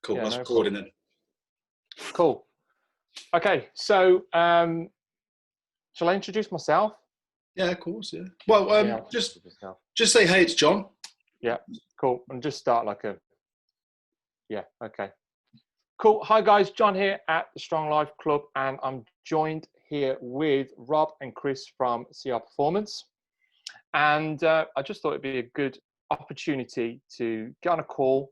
Cool. Yeah, That's no recording problem. then. Cool. Okay, so shall I introduce myself? Yeah, of course. Yeah. Well, Yeah, just say hey. It's John. yeah, cool. And just start like a. Yeah. Okay. Cool. Hi guys, John here at the Strong Life Club, and I'm joined here with Rob and Chris from CR Performance. And I just thought it'd be a good opportunity to get on a call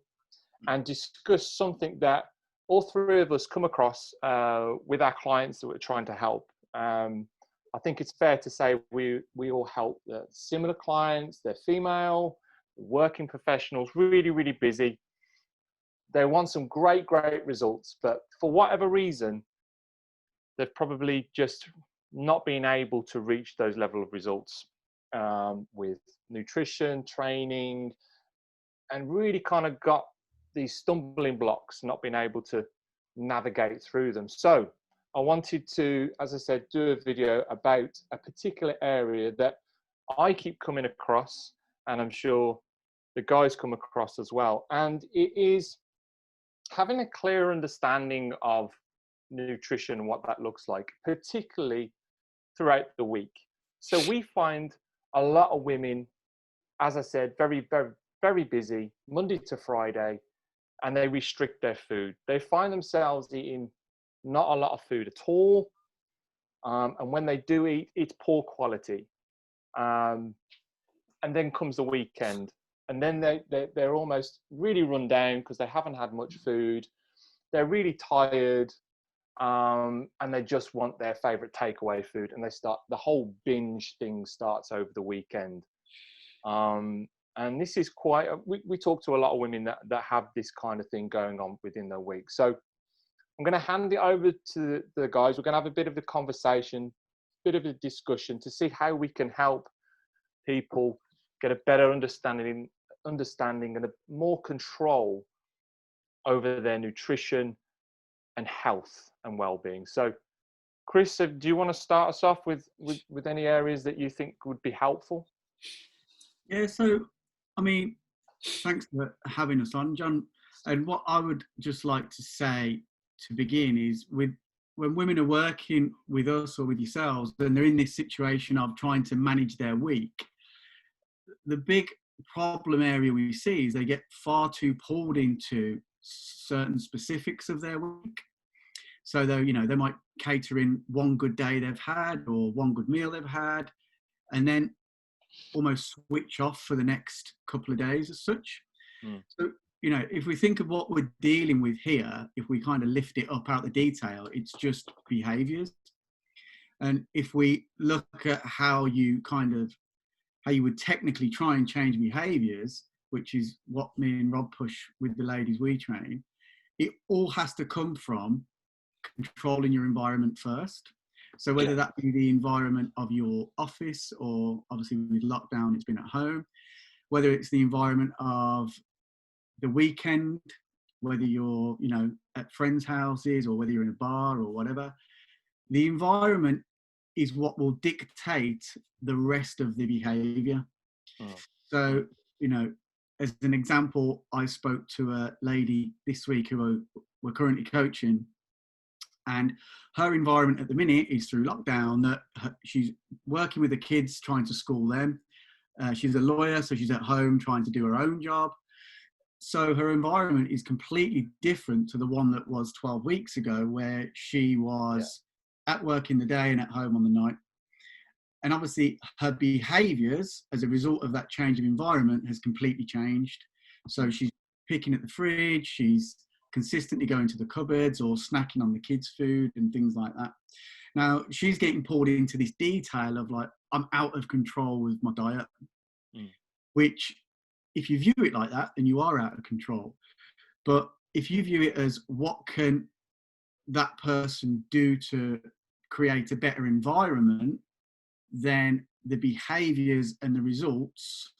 and discuss something that all three of us come across with our clients that we're trying to help. I think it's fair to say we all help similar clients. They're female, working professionals, really, really busy. They want some great results, but for whatever reason, they've probably just not been able to reach those level of results with nutrition, training, and really kind of got these stumbling blocks, not being able to navigate through them. So I wanted to, as I said, do a video about a particular area that I keep coming across, and I'm sure the guys come across as well. And it is having a clear understanding of nutrition and what that looks like, particularly throughout the week. So we find a lot of women, as I said, very busy, Monday to Friday, and they restrict their food. They find themselves eating not a lot of food at all. And when they do eat, it's poor quality. And then comes the weekend. And then they're almost really run down because they haven't had much food. They're really tired. And they just want their favorite takeaway food. And the whole binge thing starts over the weekend. And this is we talk to a lot of women that have this kind of thing going on within their week. So I'm going to hand it over to the guys. We're going to have a bit of a conversation, bit of a discussion to see how we can help people get a better understanding and a more control over their nutrition and health and well-being. So Chris, do you want to start us off with any areas that you think would be helpful? Yeah, so, I mean, thanks for having us on, John. And what I would just like to say to begin is when women are working with us or with yourselves, then they're in this situation of trying to manage their week. The big problem area we see is they get far too pulled into certain specifics of their week. So they might cater in one good day they've had or one good meal they've had, and then almost switch off for the next couple of days as such. So, if we think of what we're dealing with here, if we kind of lift it up out the detail, it's just behaviors. And if we look at how you would technically try and change behaviors, which is what me and Rob push with the ladies we train, it all has to come from controlling your environment first. So whether that be the environment of your office, or obviously with lockdown, it's been at home, whether it's the environment of the weekend, whether you're, at friends' houses or whether you're in a bar or whatever, the environment is what will dictate the rest of the behavior. So, as an example, I spoke to a lady this week who we're currently coaching, and her environment at the minute is through lockdown that she's working with the kids, trying to school them. She's a lawyer, so she's at home trying to do her own job. So her environment is completely different to the one that was 12 weeks ago, where she was at work in the day and at home on the night. And obviously her behaviors as a result of that change of environment has completely changed. So she's picking at the fridge, she's consistently going to the cupboards or snacking on the kids' food and things like that. Now she's getting pulled into this detail of like, I'm out of control with my diet, which if you view it like that, then you are out of control. But if you view it as what can that person do to create a better environment, then the behaviors and the results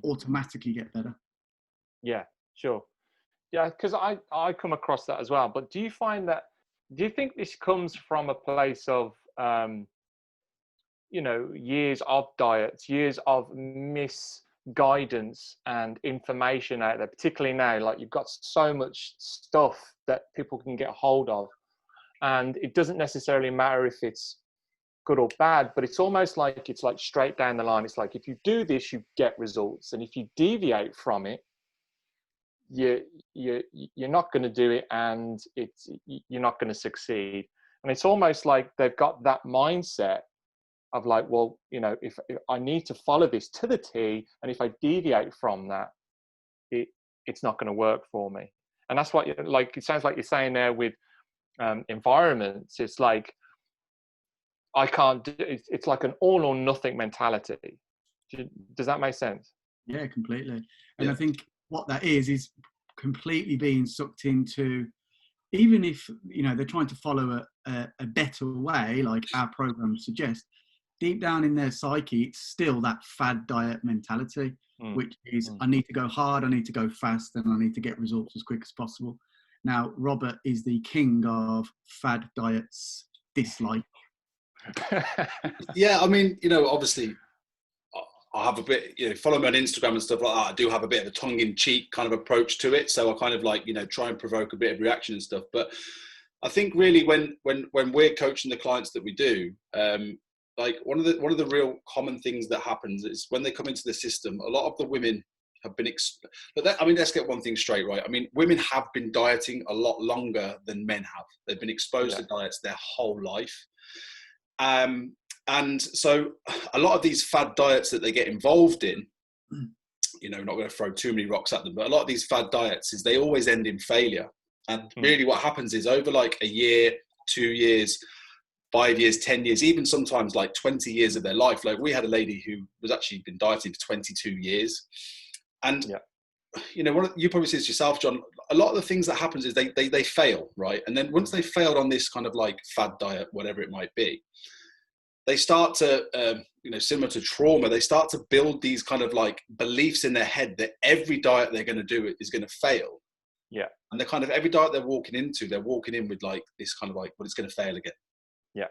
automatically get better. Yeah, sure. Yeah, because I come across that as well. But do you think this comes from a place of, years of diets, years of guidance and information out there, particularly now. Like, you've got so much stuff that people can get hold of, and it doesn't necessarily matter if it's good or bad, but it's almost like it's like straight down the line. It's like, if you do this, you get results, and if you deviate from it, you're not going to do it, and you're not going to succeed. And it's almost like they've got that mindset of like, well, you know, if I need to follow this to the T, and if I deviate from that, it's not going to work for me. And that's what, like, it sounds like you're saying there with environments. It's like, I can't do, it's like an all or nothing mentality. Does that make sense? Yeah, completely. And I think what that is completely being sucked into, even if, you know, they're trying to follow a better way, like our program suggests, deep down in their psyche, it's still that fad diet mentality, which is, I need to go hard, I need to go fast, and I need to get results as quick as possible. Now, Robert is the king of fad diets dislike. Yeah, I mean, you know, obviously I have a bit, you know, follow me on Instagram and stuff like that. I do have a bit of a tongue-in-cheek kind of approach to it. So I kind of like, you know, try and provoke a bit of reaction and stuff. But I think really when we're coaching the clients that we do, like one of the real common things that happens is when they come into the system, a lot of the women have been, I mean, let's get one thing straight, right? I mean, women have been dieting a lot longer than men have. They've been exposed to diets their whole life. And so a lot of these fad diets that they get involved in, you know, not going to throw too many rocks at them, but a lot of these fad diets is they always end in failure. And really what happens is over like a year, 2 years, 5 years, 10 years, even sometimes like 20 years of their life. Like we had a lady who was actually been dieting for 22 years. And, you know, you probably see this yourself, John, a lot of the things that happens is they fail, right? And then once they failed on this kind of like fad diet, whatever it might be, they start to, you know, similar to trauma, they start to build these kind of like beliefs in their head that every diet they're going to do is going to fail. Yeah. And they're kind of, every diet they're walking in with like this kind of like, well, it's going to fail again. Yeah.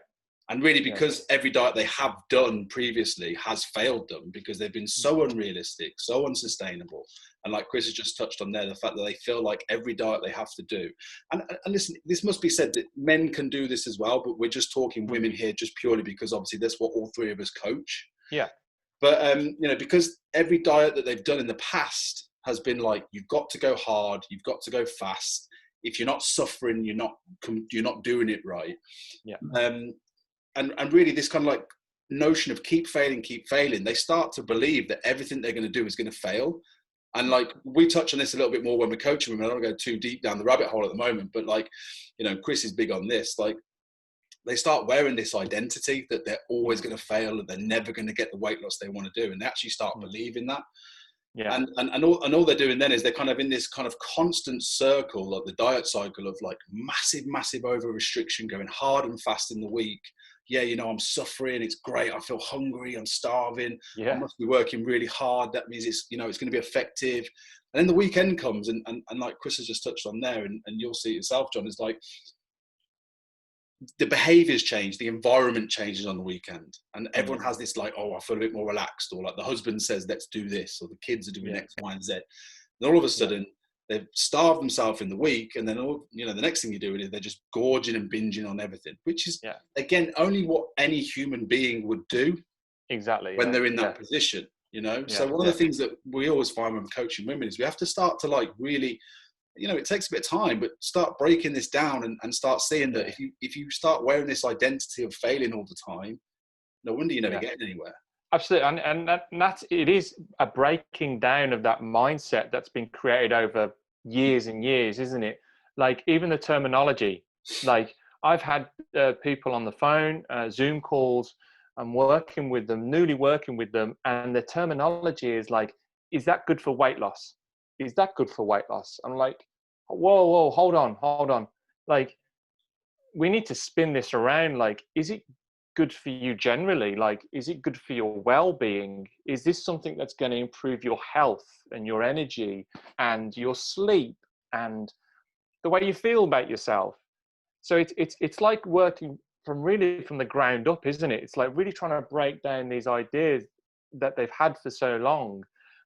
And really because every diet they have done previously has failed them because they've been so unrealistic, so unsustainable. And like Chris has just touched on there, the fact that they feel like every diet they have to do. And listen, this must be said that men can do this as well, but we're just talking women here just purely because obviously that's what all three of us coach. Yeah. But, you know, because every diet that they've done in the past has been like, you've got to go hard, you've got to go fast. If you're not suffering, you're not doing it right. Yeah. And really this kind of like notion of keep failing, they start to believe that everything they're going to do is going to fail. And like, we touch on this a little bit more when we're coaching them. I don't want to go too deep down the rabbit hole at the moment, but like, you know, Chris is big on this. Like they start wearing this identity that they're always going to fail and they're never going to get the weight loss they want to do. And they actually start believing that. Yeah. And all they're doing then is they're kind of in this kind of constant circle, like the diet cycle of like massive over restriction, going hard and fast in the week. Yeah, you know, I'm suffering. It's great. I feel hungry. I'm starving. Yeah. I must be working really hard. That means it's, you know, it's going to be effective. And then the weekend comes and like Chris has just touched on there, and you'll see it yourself, John, is like the behaviors change, the environment changes on the weekend, and everyone has this like, oh, I feel a bit more relaxed, or like the husband says, let's do this, or the kids are doing X, Y, and Z. And all of a sudden, they've starved themselves in the week, and then all, you know, the next thing you do is they're just gorging and binging on everything, which is again only what any human being would do. Exactly. When they're in that position, you know. So one of the things that we always find when we're coaching women is we have to start to like really, you know, it takes a bit of time, but start breaking this down and start seeing that if you start wearing this identity of failing all the time, no wonder you're never getting anywhere. Absolutely, and that's it is a breaking down of that mindset that's been created over years and years, isn't it? Like even the terminology. Like I've had people on the phone, Zoom calls. I'm working with them, newly working with them, and the terminology is like, "Is that good for weight loss? Is that good for weight loss?" I'm like, "Whoa, hold on. Like, we need to spin this around. Like, is it good for you generally? Like, is it good for your well-being? Is this something that's going to improve your health and your energy and your sleep and the way you feel about yourself?" So it's like working from the ground up, isn't it? It's like really trying to break down these ideas that they've had for so long.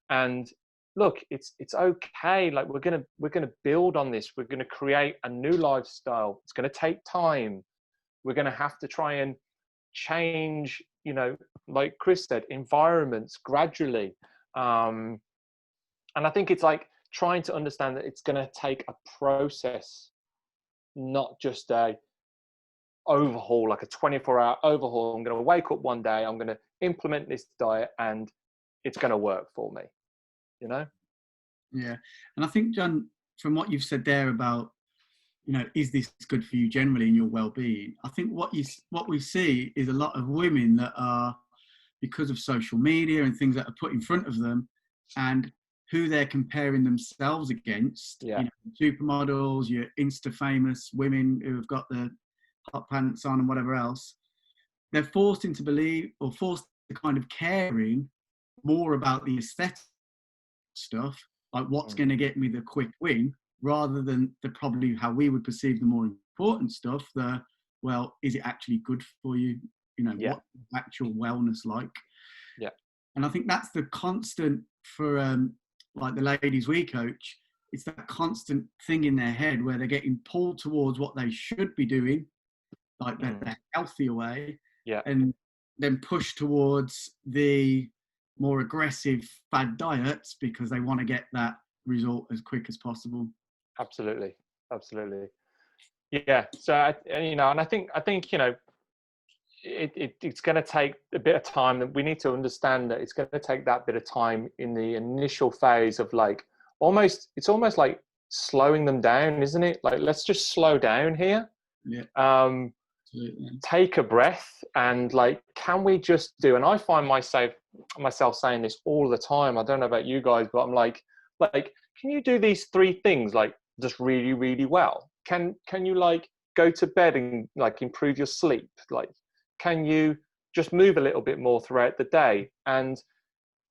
And look, it's okay. Like we're gonna build on this. We're gonna create a new lifestyle. It's gonna take time. We're gonna have to try and change, you know, like Chris said, environments gradually. And I think it's like trying to understand that it's gonna take a process, not just a overhaul, like a 24-hour overhaul. I'm gonna wake up one day, I'm gonna implement this diet, and it's gonna work for me. You know? Yeah. And I think, John, from what you've said there about, you know, is this good for you generally in your well-being? I think what we see is a lot of women that are, because of social media and things that are put in front of them, and who they're comparing themselves against, you know, supermodels, your Insta famous women who have got the hot pants on and whatever else, they're forced into believe, or forced to kind of caring more about the aesthetic stuff, like what's going to get me the quick win, rather than the probably how we would perceive the more important stuff, the, well, is it actually good for you? You know, what actual wellness like? Yeah. And I think that's the constant for like the ladies we coach. It's that constant thing in their head where they're getting pulled towards what they should be doing, like the healthier way, and then pushed towards the more aggressive fad diets because they want to get that result as quick as possible. Absolutely. Yeah. So you know, and I think you know, it's going to take a bit of time. That we need to understand that it's going to take that bit of time in the initial phase of like it's almost like slowing them down, isn't it? Like, let's just slow down here. Yeah. Take a breath, and like, can we just do? And I find myself saying this all the time. I don't know about you guys, but I'm like, can you do these 3 things like just really, really well? Can you like go to bed and like improve your sleep? Like, can you just move a little bit more throughout the day? And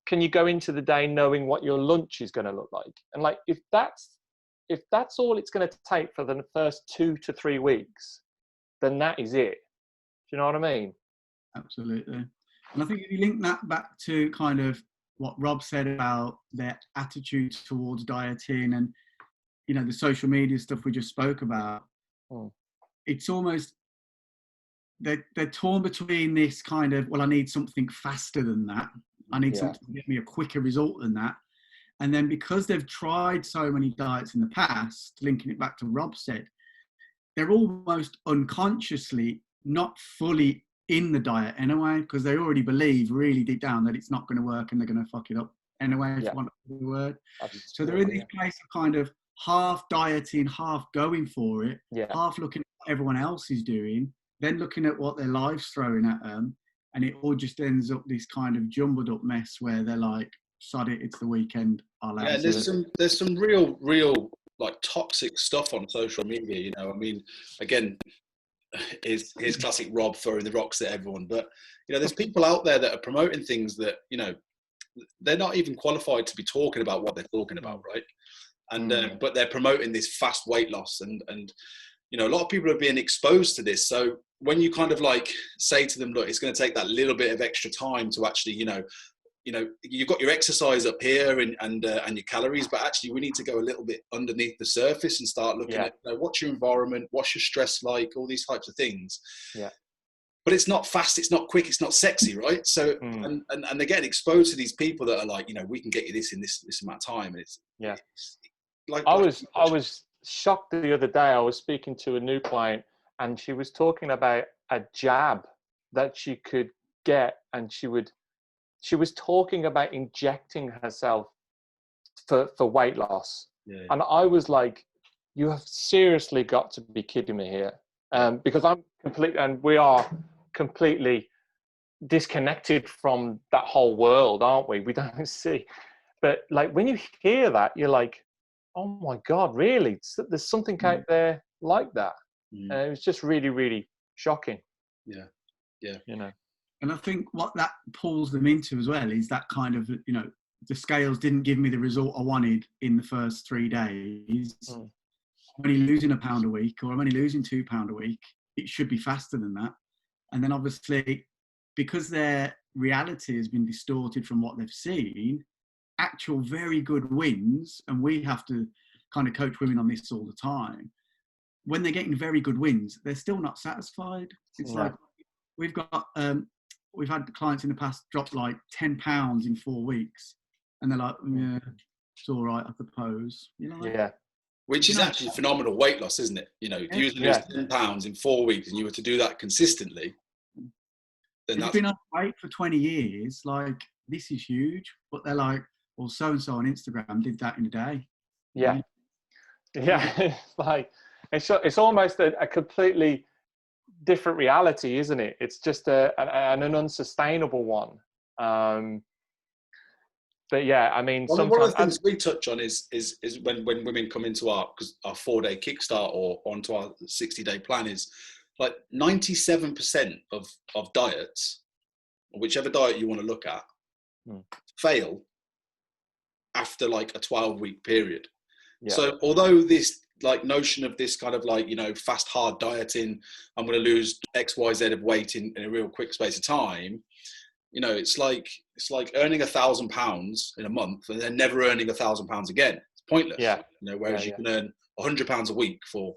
can you go into the day knowing what your lunch is going to look like? And like, if that's all it's going to take for the first 2 to 3 weeks, then that is it. Do you know what I mean? Absolutely. And I think if you link that back to kind of what Rob said about their attitude towards dieting and, you know, the social media stuff we just spoke about, it's almost, they're torn between this kind of, well, I need something faster than that. I need something to get me a quicker result than that. And then because they've tried so many diets in the past, linking it back to Rob said, they're almost unconsciously not fully in the diet anyway, because they already believe really deep down that it's not going to work and they're going to fuck it up anyway, if you want the word. Absolutely. So they're in this place of kind of half dieting, half going for it, half looking at what everyone else is doing, then looking at what their life's throwing at them, and it all just ends up this kind of jumbled up mess where they're like, sod it, it's the weekend. Yeah, there's some real like toxic stuff on social media, you know. I mean, again, here's classic Rob throwing the rocks at everyone, but you know, there's people out there that are promoting things that, you know, they're not even qualified to be talking about what they're talking about, right? And but they're promoting this fast weight loss, and you know, a lot of people are being exposed to this. So when you kind of like say to them, look, it's going to take that little bit of extra time to actually, you know, you've got your exercise up here and your calories, but actually we need to go a little bit underneath the surface and start looking at, you know, what's your environment, what's your stress like, all these types of things. Yeah. But it's not fast, it's not quick, it's not sexy, right? So and they're getting exposed to these people that are like, you know, we can get you this in this amount of time, and it's like I was shocked the other day. I was speaking to a new client, and she was talking about a jab that she could get, and she was talking about injecting herself for weight loss. Yeah. And I was like, you have seriously got to be kidding me here. Because we are completely disconnected from that whole world, aren't we? We don't see. But like, when you hear that, you're like, oh my God, really? There's something out there like that. And it was just really, really shocking. Yeah. Yeah. You know. And I think what that pulls them into as well is that kind of, you know, the scales didn't give me the result I wanted in the first 3 days. I'm only losing £1 a week, or I'm only losing £2 a week. It should be faster than that. And then obviously, because their reality has been distorted from what they've seen, actual very good wins, and we have to kind of coach women on this all the time. When they're getting very good wins, they're still not satisfied. It's like we've had clients in the past drop like 10 pounds in 4 weeks, and they're like, yeah, it's all right, I suppose. You know, Yeah. Which is actually phenomenal weight loss, isn't it? You know, if you were to lose 10 pounds in 4 weeks and you were to do that consistently, then that's... been on weight for 20 years. Like, this is huge. But they're like, well, so-and-so on Instagram did that in a day. Yeah. Yeah. Like, it's almost a completely different reality, isn't it? It's just an unsustainable one. But yeah, I mean, one of the things we touch on is when women come into our 4-day kickstart or onto our 60-day plan is like 97% of diets, whichever diet you want to look at, fail after like a 12-week period. Yeah. So although this like notion of this kind of like, you know, fast, hard dieting, I'm going to lose X, Y, Z of weight in a real quick space of time. You know, it's like earning £1,000 in a month and then never earning £1,000 again. It's pointless. Yeah. You know, whereas you can earn £100 a week for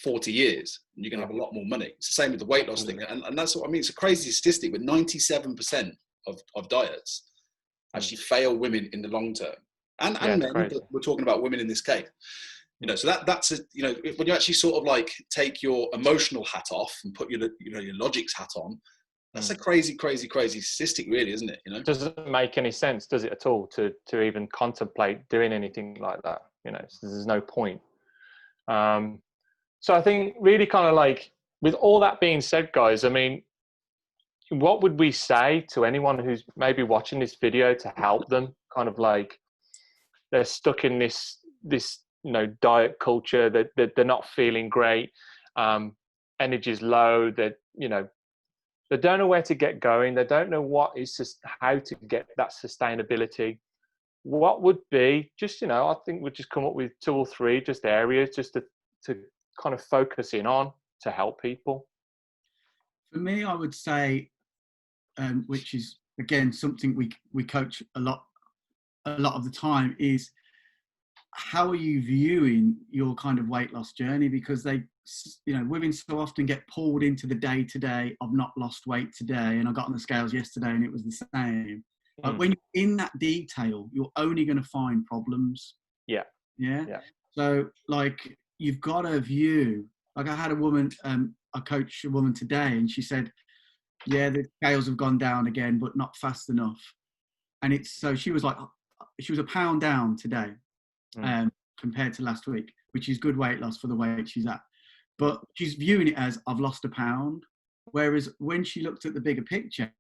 40 years and you're going to have a lot more money. It's the same with the weight loss thing. And that's what I mean. It's a crazy statistic, but 97% of diets actually fail women in the long term. And men, but we're talking about women in this case. You know, so that's you know, when you actually sort of like take your emotional hat off and put your logics hat on, that's a crazy statistic, really, isn't it? You know, doesn't make any sense, does it at all, to even contemplate doing anything like that? You know, so there's no point. So I think really kind of like, with all that being said, guys, I mean, what would we say to anyone who's maybe watching this video to help them kind of like, they're stuck in this you know, diet culture, that they're not feeling great, energy's low, that, you know, they don't know where to get going, they don't know how to get that sustainability. What would be just, you know, I think we'd just come up with 2 or 3 just areas just to kind of focus in on to help people. For me, I would say, which is again something we coach a lot of the time, is how are you viewing your kind of weight loss journey? Because women so often get pulled into the day-to-day of not lost weight today, and I got on the scales yesterday and it was the same. But when you're in that detail, you're only going to find problems. Yeah. So like, you've got to view, like I had a woman, I coached a woman today and she said, yeah, the scales have gone down again, but not fast enough. And so she was like, she was a pound down today. Compared to last week, which is good weight loss for the weight she's at. But she's viewing it as, I've lost a pound. Whereas when she looked at the bigger picture,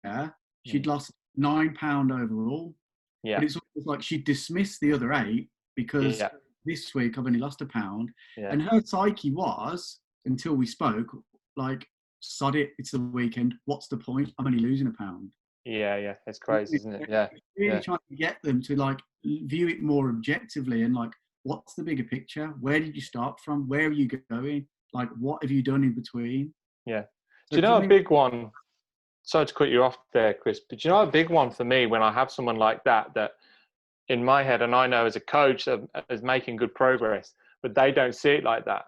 she'd lost 9 pounds overall. Yeah. But it's almost like she dismissed the other 8 because this week I've only lost a pound. Yeah. And her psyche was, until we spoke, like, sod it, it's the weekend. What's the point? I'm only losing a pound. Yeah. It's crazy, isn't it? Yeah. Really trying to get them to like view it more objectively and like, what's the bigger picture? Where did you start from? Where are you going? Like, what have you done in between? Yeah. Do you know a big one? Sorry to cut you off there, Chris, but do you know a big one for me when I have someone like that in my head, and I know as a coach is making good progress, but they don't see it like that.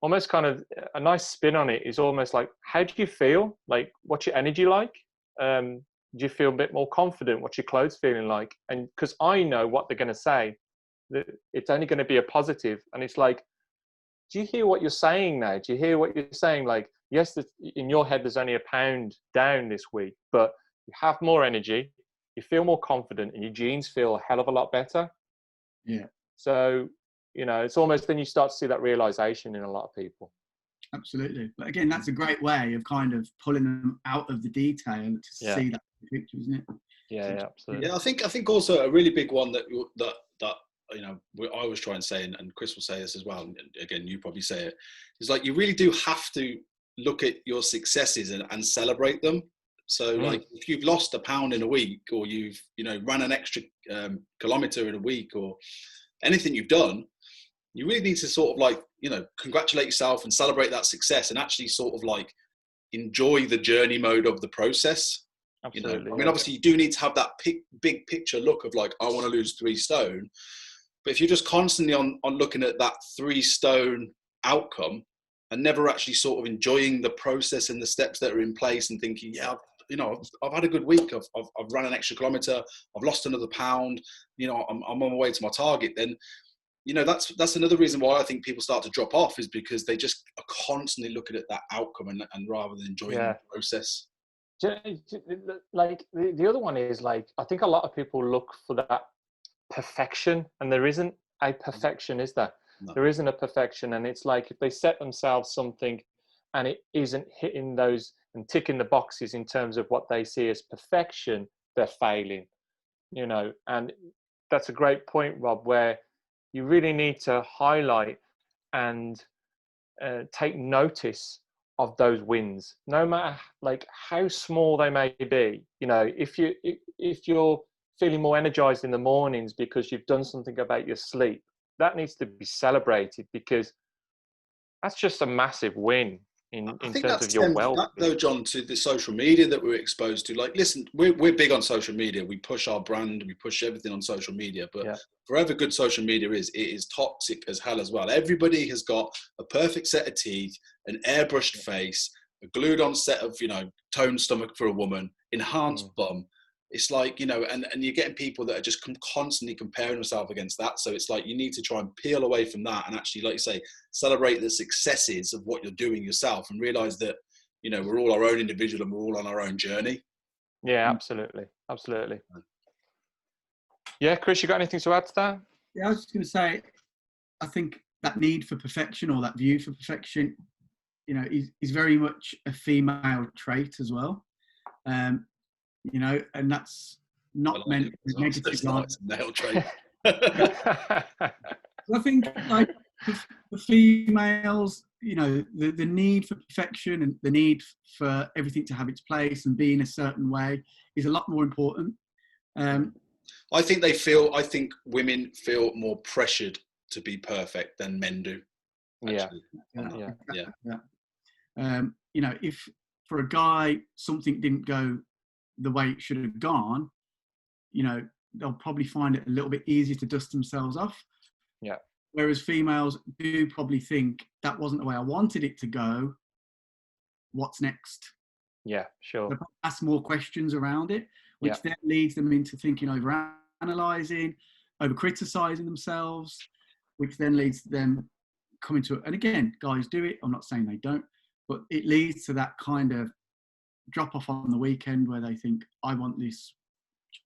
Almost kind of a nice spin on it is almost like, how do you feel? Like, what's your energy like? Do you feel a bit more confident? What's your clothes feeling like? And because I know what they're going to say, that it's only going to be a positive. And it's like, do you hear what you're saying now? Do you hear what you're saying? Like, yes, in your head, there's only a pound down this week, but you have more energy, you feel more confident, and your genes feel a hell of a lot better. Yeah. So, you know, it's almost then you start to see that realization in a lot of people. Absolutely. But again, that's a great way of kind of pulling them out of the detail to see that picture, isn't it? Yeah, absolutely. Yeah, I think also a really big one that you know, I always try and say, and Chris will say this as well, and again, you probably say it, is like, you really do have to look at your successes and celebrate them. So like, if you've lost a pound in a week, or you've, you know, run an extra kilometer in a week, or anything you've done, you really need to sort of like, you know, congratulate yourself and celebrate that success, and actually sort of like enjoy the journey mode of the process. Absolutely. You know, I mean, obviously you do need to have that big picture look of like, I want to lose 3 stone. But if you're just constantly on looking at that 3 stone outcome and never actually sort of enjoying the process and the steps that are in place and thinking, yeah, you know, I've had a good week. I've run an extra kilometre. I've lost another pound. You know, I'm on my way to my target. Then, you know, that's another reason why I think people start to drop off, is because they just are constantly looking at that outcome and rather than enjoying the process. Like the other one is like, I think a lot of people look for that perfection, and there isn't a perfection, is there? No. There isn't a perfection. And it's like, if they set themselves something and it isn't hitting those and ticking the boxes in terms of what they see as perfection, they're failing, you know. And that's a great point, Rob, where you really need to highlight and take notice of those wins, no matter like how small they may be. You know, if you're feeling more energized in the mornings because you've done something about your sleep, that needs to be celebrated, because that's just a massive win in terms of your well-being. Though, John, to the social media that we're exposed to. Like, listen, we're big on social media. We push our brand, we push everything on social media. But forever good social media it is toxic as hell as well. Everybody has got a perfect set of teeth, an airbrushed face, a glued on set of, you know, toned stomach for a woman, enhanced bum. It's like, you know, and you're getting people that are just constantly comparing themselves against that. So it's like, you need to try and peel away from that and actually, like you say, celebrate the successes of what you're doing yourself, and realize that, you know, we're all our own individual and we're all on our own journey. Yeah, absolutely. Absolutely. Yeah, Chris, you got anything to add to that? Yeah, I was just going to say, I think that need for perfection, or that view for perfection, you know, is very much a female trait as well. You know, and that's not meant negative. It's a male trait. I think, like, for females, you know, the need for perfection and the need for everything to have its place and be in a certain way is a lot more important. I think women feel more pressured to be perfect than men do. Actually. You know, if for a guy something didn't go the way it should have gone, you know, they'll probably find it a little bit easier to dust themselves off. Yeah. Whereas females do probably think, that wasn't the way I wanted it to go. What's next? Yeah, sure. They'll ask more questions around it, which then leads them into thinking, over analysing, over criticising themselves, which then leads them coming to, and again, guys do it, I'm not saying they don't, but it leads to that kind of drop off on the weekend where they think, I want this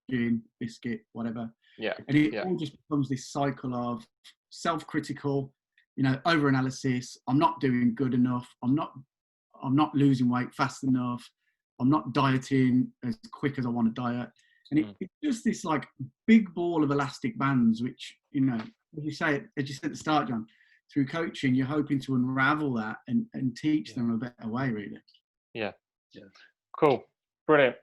gin, biscuit, whatever. Yeah. And it all just becomes this cycle of self-critical, you know, over-analysis. I'm not doing good enough. I'm not losing weight fast enough. I'm not dieting as quick as I want to diet. And it's just this like big ball of elastic bands, which, you know, as you said at the start, John, through coaching, you're hoping to unravel that and teach them a better way, really. Yeah. Cool. Brilliant.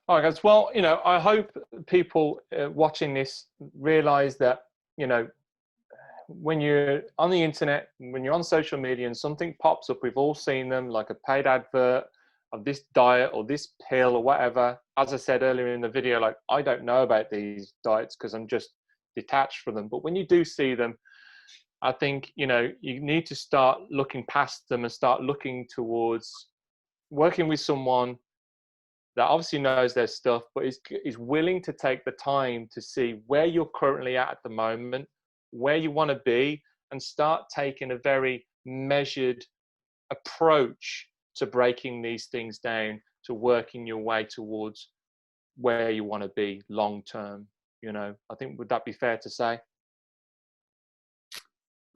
All right, guys. Well, you know, I hope people watching this realize that, you know, when you're on the internet, when you're on social media and something pops up, we've all seen them, like a paid advert of this diet or this pill or whatever. As I said earlier in the video, like, I don't know about these diets because I'm just detached from them. But when you do see them, I think, you know, you need to start looking past them and start looking towards working with someone that obviously knows their stuff, but is willing to take the time to see where you're currently at the moment, where you want to be, and start taking a very measured approach to breaking these things down, to working your way towards where you want to be long term. You know, I think, would that be fair to say?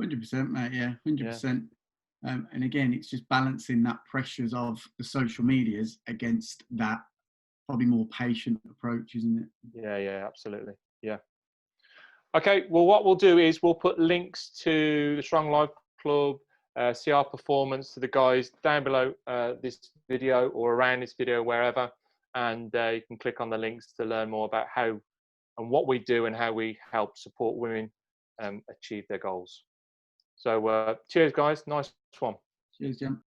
100%, mate. Yeah, 100%. And again, it's just balancing that pressures of the social medias against that probably more patient approach, isn't it? Yeah, absolutely. Yeah. Okay, well, what we'll do is we'll put links to the Strong Life Club, CR Performance, to the guys down below this video or around this video, wherever. And you can click on the links to learn more about how and what we do and how we help support women achieve their goals. So cheers, guys. Nice one. Cheers, Jim.